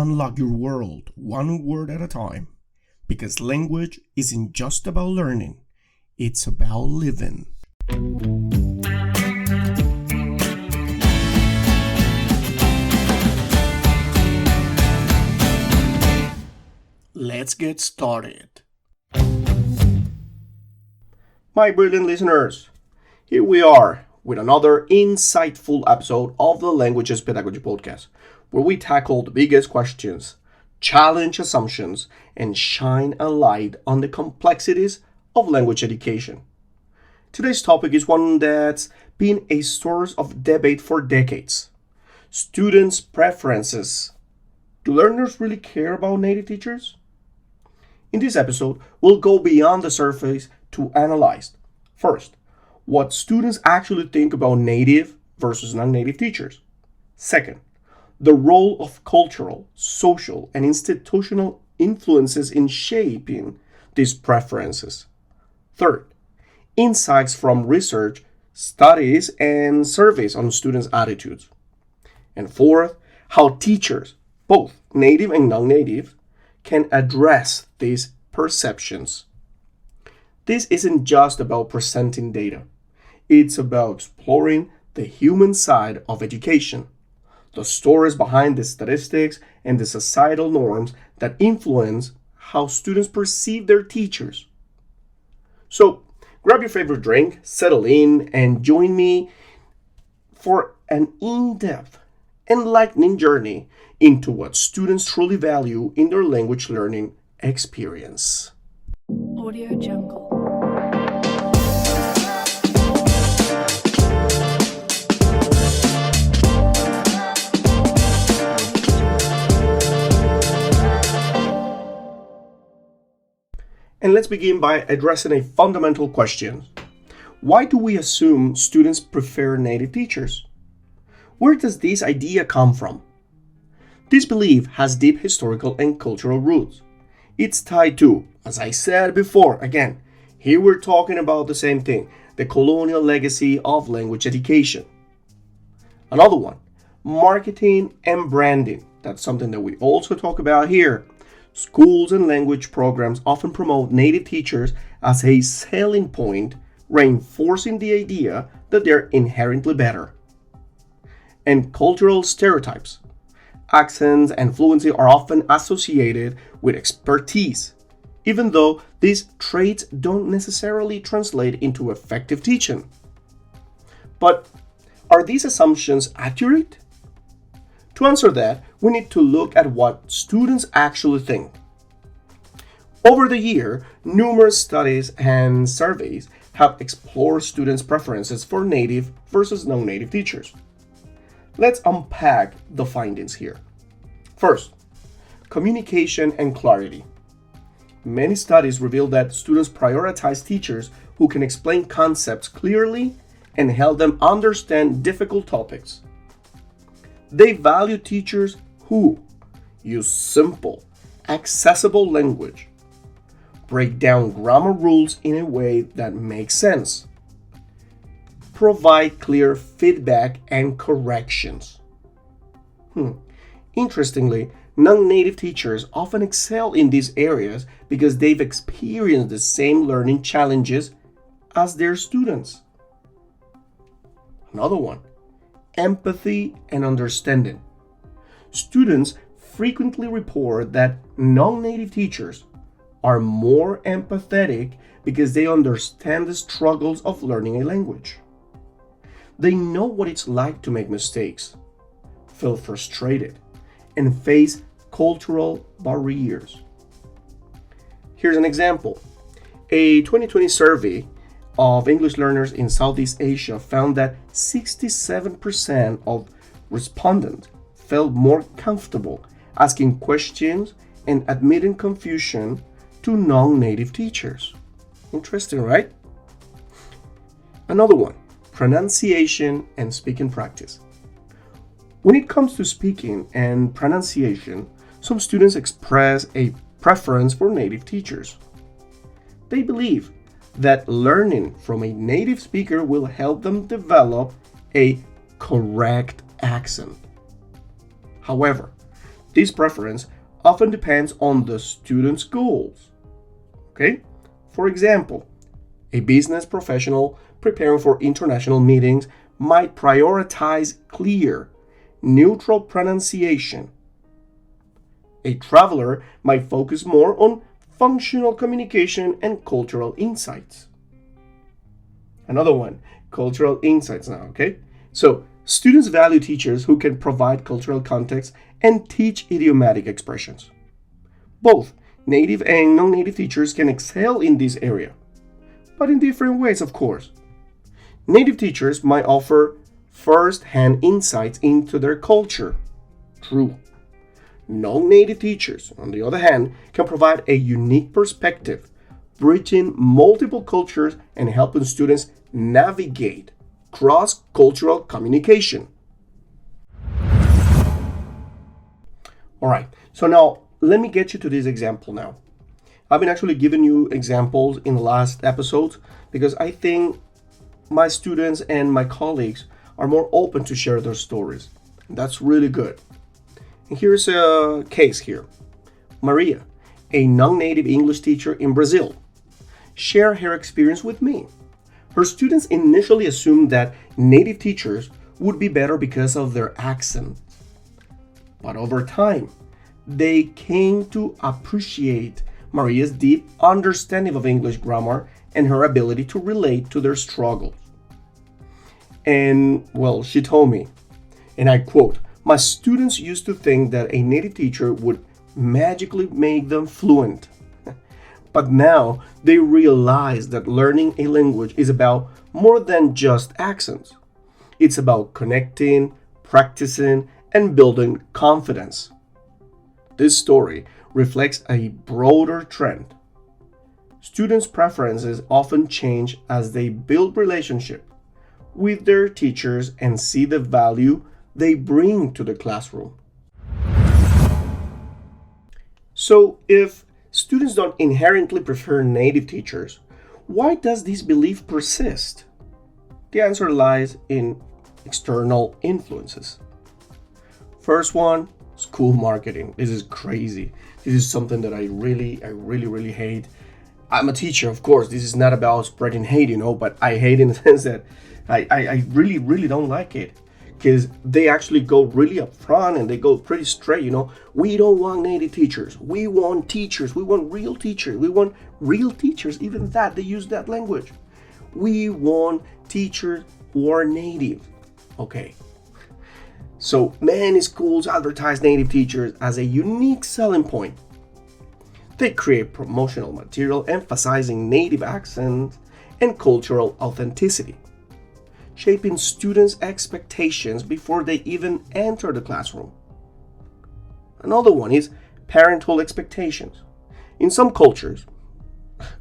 unlock your world one word at a time, because language isn't just about learning, it's about living. Let's get started. My brilliant listeners, here we are with another insightful episode of the Languages Pedagogy Podcast, where we tackle the biggest questions, challenge assumptions, and shine a light on the complexities of language education. Today's topic is one that's been a source of debate for decades. Students' preferences. Do learners really care about native teachers? In this episode, we'll go beyond the surface to analyze, first, what students actually think about native versus non-native teachers. Second, the role of cultural, social, and institutional influences in shaping these preferences. Third, insights from research, studies, and surveys on students' attitudes. And fourth, how teachers, both native and non-native, can address these perceptions. This isn't just about presenting data. It's about exploring the human side of education, the stories behind the statistics and the societal norms that influence how students perceive their teachers. So, grab your favorite drink, settle in, and join me for an in-depth, enlightening journey into what students truly value in their language learning experience. Audio Jungle. And let's begin by addressing a fundamental question. Why do we assume students prefer native teachers? Where does this idea come from? This belief has deep historical and cultural roots. It's tied to, as I said before, again, here we're talking about the same thing, the colonial legacy of language education. Another one, marketing and branding. That's something that we also talk about here. Schools and language programs often promote native teachers as a selling point, reinforcing the idea that they're inherently better. And cultural stereotypes. Accents and fluency are often associated with expertise, even though these traits don't necessarily translate into effective teaching. But are these assumptions accurate? To answer that, we need to look at what students actually think. Over the year, numerous studies and surveys have explored students' preferences for native versus non-native teachers. Let's unpack the findings here. First, communication and clarity. Many studies reveal that students prioritize teachers who can explain concepts clearly and help them understand difficult topics. They value teachers who use simple, accessible language, break down grammar rules in a way that makes sense, provide clear feedback and corrections. Interestingly, non-native teachers often excel in these areas because they've experienced the same learning challenges as their students. Another one, empathy and understanding. Students frequently report that non-native teachers are more empathetic because they understand the struggles of learning a language. They know what it's like to make mistakes, feel frustrated, and face cultural barriers. Here's an example. A 2020 survey of English learners in Southeast Asia found that 67% of respondents felt more comfortable asking questions and admitting confusion to non-native teachers. Interesting, right? Another one, pronunciation and speaking practice. When it comes to speaking and pronunciation, some students express a preference for native teachers. They believe that learning from a native speaker will help them develop a correct accent. However, This preference often depends on the student's goals. Okay? For example, a business professional preparing for international meetings might prioritize clear, neutral pronunciation. A traveler might focus more on functional communication and cultural insights. Another one, cultural insights now, okay? So, students value teachers who can provide cultural context and teach idiomatic expressions. Both native and non-native teachers can excel in this area, but in different ways, of course. Native teachers might offer first-hand insights into their culture. True. Non-native teachers, on the other hand, can provide a unique perspective, bridging multiple cultures and helping students navigate cross-cultural communication. All right, so now let me get you to this example now. I've been actually giving you examples in the last episodes because I think my students and my colleagues are more open to share their stories. That's really good. And here's a case here. Maria, a non-native English teacher in Brazil, shared her experience with me. Her students initially assumed that native teachers would be better because of their accent. But over time, they came to appreciate Maria's deep understanding of English grammar and her ability to relate to their struggles. And, well, she told me, and I quote, "My students used to think that a native teacher would magically make them fluent. But now they realize that learning a language is about more than just accents. It's about connecting, practicing, and building confidence." This story reflects a broader trend. Students' preferences often change as they build relationships with their teachers and see the value they bring to the classroom. So, if students don't inherently prefer native teachers, why does this belief persist? The answer lies in external influences. First one, school marketing. This is crazy. This is something that I really hate. I'm a teacher, of course. This is not about spreading hate, but I hate in the sense that I really don't like it. Because they actually go really upfront and they go pretty straight, We don't want native teachers. We want teachers. We want real teachers. We want real teachers. Even that, they use that language. We want teachers who are native. Okay. So many schools advertise native teachers as a unique selling point. They create promotional material emphasizing native accents and cultural authenticity, shaping students' expectations before they even enter the classroom. Another one is parental expectations. In some cultures,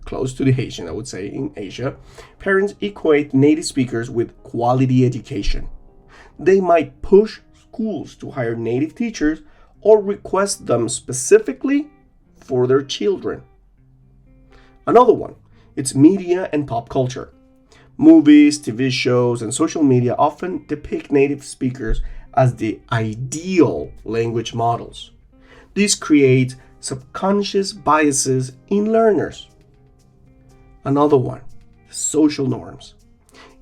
close to the Asian, I would say, in Asia, parents equate native speakers with quality education. They might push schools to hire native teachers or request them specifically for their children. Another one, it's media and pop culture. Movies, TV shows, and social media often depict native speakers as the ideal language models. This creates subconscious biases in learners. Another one, social norms.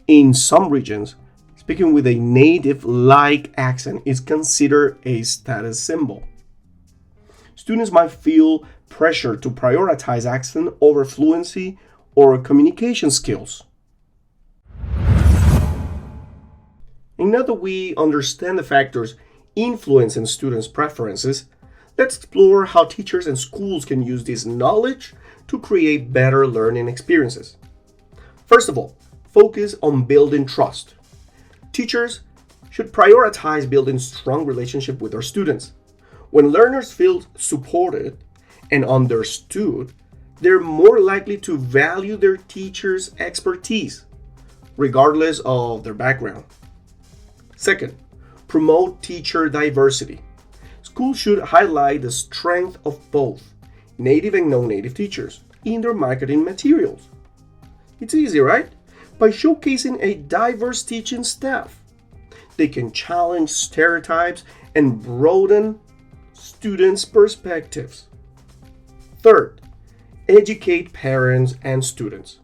In some regions, speaking with a native-like accent is considered a status symbol. Students might feel pressure to prioritize accent over fluency or communication skills. And now that we understand the factors influencing students' preferences, let's explore how teachers and schools can use this knowledge to create better learning experiences. First of all, focus on building trust. Teachers should prioritize building strong relationships with their students. When learners feel supported and understood, they're more likely to value their teacher's expertise, regardless of their background. Second, promote teacher diversity. Schools should highlight the strength of both native and non-native teachers in their marketing materials. It's easy, right? By showcasing a diverse teaching staff, they can challenge stereotypes and broaden students' perspectives. Third, educate parents and students.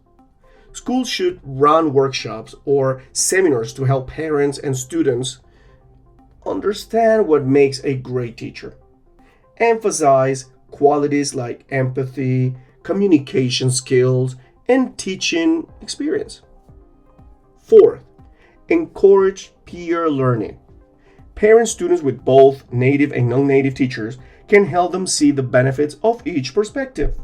Schools should run workshops or seminars to help parents and students understand what makes a great teacher. Emphasize qualities like empathy, communication skills, and teaching experience. Fourth, encourage peer learning. Pair students with both native and non-native teachers can help them see the benefits of each perspective.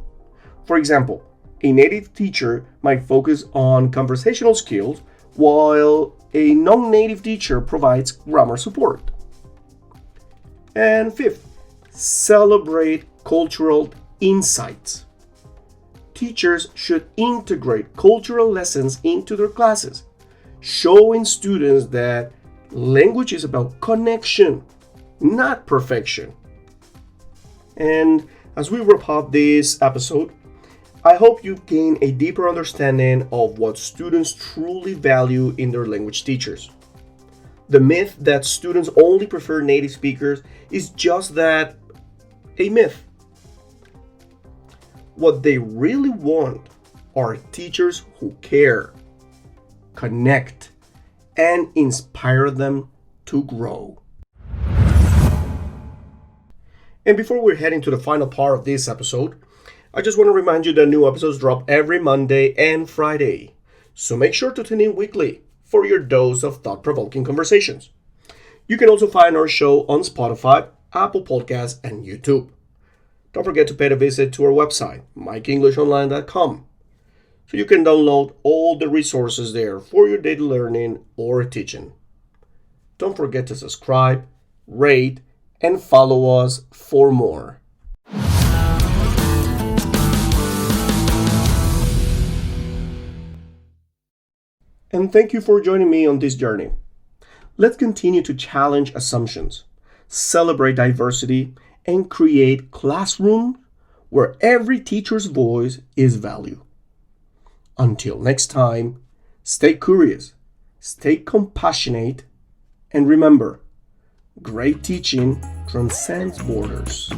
For example, a native teacher might focus on conversational skills while a non-native teacher provides grammar support. And fifth, celebrate cultural insights. Teachers should integrate cultural lessons into their classes, showing students that language is about connection, not perfection. And as we wrap up this episode, I hope you've gained a deeper understanding of what students truly value in their language teachers. The myth that students only prefer native speakers is just that, a myth. What they really want are teachers who care, connect, and inspire them to grow. And before we're heading to the final part of this episode, I just want to remind you that new episodes drop every Monday and Friday. So make sure to tune in weekly for your dose of thought-provoking conversations. You can also find our show on Spotify, Apple Podcasts, and YouTube. Don't forget to pay a visit to our website, MikeEnglishOnline.com, so you can download all the resources there for your daily learning or teaching. Don't forget to subscribe, rate, and follow us for more. And thank you for joining me on this journey. Let's continue to challenge assumptions, celebrate diversity, and create classrooms where every teacher's voice is valued. Until next time, stay curious, stay compassionate, and remember, great teaching transcends borders.